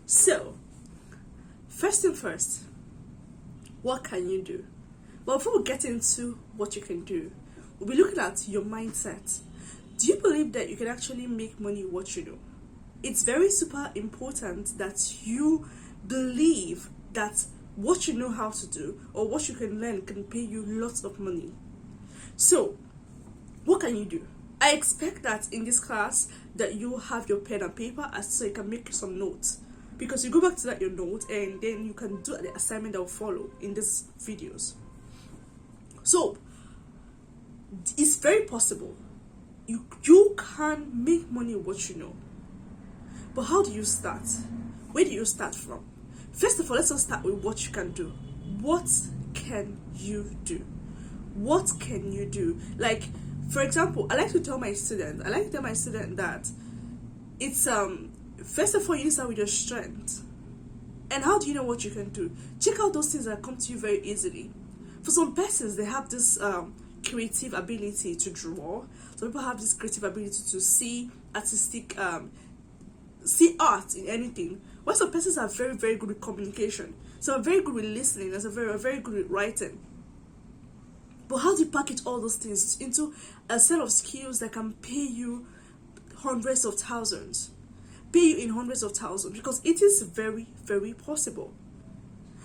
So, first thing first, what can you do? Well, before we get into what you can do, we'll be looking at your mindset. Do you believe that you can actually make money with what you do? It's very super important that you believe that what you know how to do or what you can learn can pay you lots of money. So, what can you do? I expect that in this class that you have your pen and paper so you can make some notes, because you go back to that your note and then you can do the assignment that will follow in these videos. So it's very possible you can make money with what you know. But how do you start? Where do you start from? First of all, let's just start with what you can do. What can you do? What can you do? Like, for example, I like to tell my students that it's first of all, you need to start with your strength. And how do you know what you can do? Check out those things that come to you very easily. For some persons, they have this creative ability to draw. Some people have this creative ability to see artistic, see art in anything. While some persons are very, very good with communication. Some are very good with listening. And some are very good with writing. But how do you package all those things into a set of skills that can pay you hundreds of thousands? Pay you in hundreds of thousands, because it is very, very possible.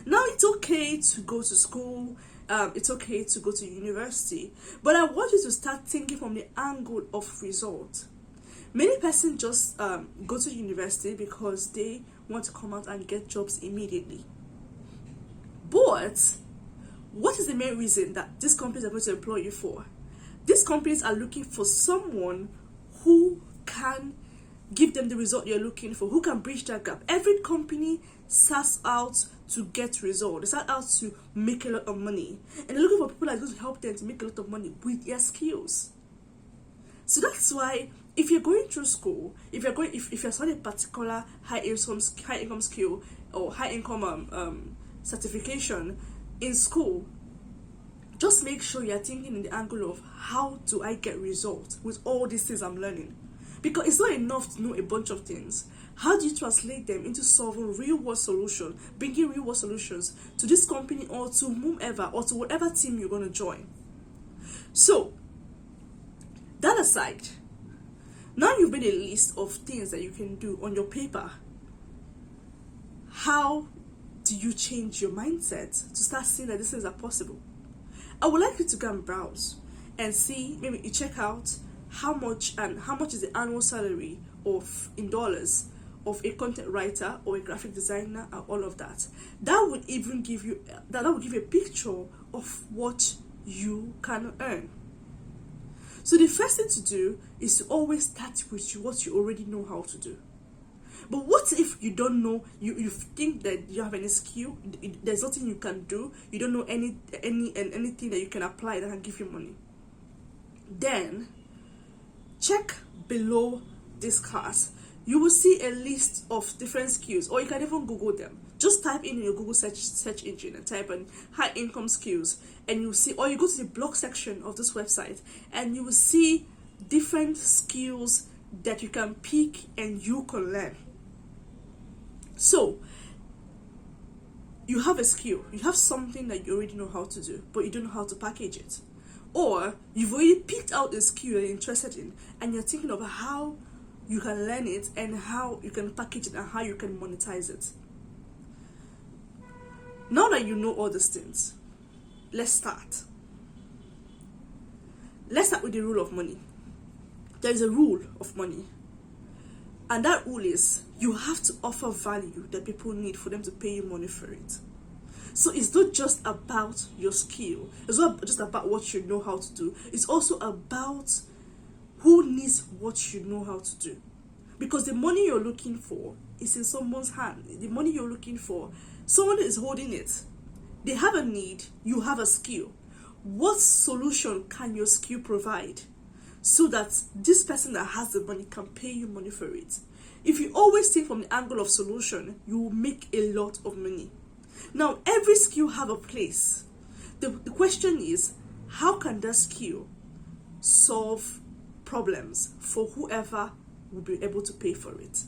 Now, it's okay to go to school, it's okay to go to university, but I want you to start thinking from the angle of result. Many persons just go to university because they want to come out and get jobs immediately. But what is the main reason that these companies are going to employ you for? These companies are looking for someone who can give them the result you're looking for, who can bridge that gap. Every company starts out to get results. They start out to make a lot of money. And they're looking for people that are going to help them to make a lot of money with their skills. So that's why if you're going through school, if you're studying a particular high income skill or high income certification in school, just make sure you're thinking in the angle of how do I get results with all these things I'm learning. Because it's not enough to know a bunch of things. How do you translate them into solving real-world solutions, bringing real-world solutions to this company or to whomever or to whatever team you're going to join? So, that aside, now you've made a list of things that you can do on your paper. How do you change your mindset to start seeing that these things are possible? I would like you to go and browse and see, maybe you check out how much is the annual salary in dollars of a content writer or a graphic designer and all of that. That would give you a picture of what you can earn. So the first thing to do is to always start with what you already know how to do. But what if you don't know, you think that you have any skill, there's nothing you can do, you don't know anything that you can apply that can give you money? Then check below this class. You will see a list of different skills, or you can even Google them. Just type in your Google search engine and type in high income skills, and you'll see, or you go to the blog section of this website and you will see different skills that you can pick and you can learn. So you have a skill, you have something that you already know how to do, but you don't know how to package it. Or you've already picked out a skill you're interested in and you're thinking of how you can learn it and how you can package it and how you can monetize it. Now that you know all these things, let's start. Let's start with the rule of money. There is a rule of money. And that rule is you have to offer value that people need for them to pay you money for it. So it's not just about your skill. It's not just about what you know how to do. It's also about who needs what you know how to do. Because the money you're looking for is in someone's hand. The money you're looking for, someone is holding it. They have a need, you have a skill. What solution can your skill provide so that this person that has the money can pay you money for it? If you always think from the angle of solution, you will make a lot of money. Now, every skill have a place. The question is, how can that skill solve problems for whoever will be able to pay for it?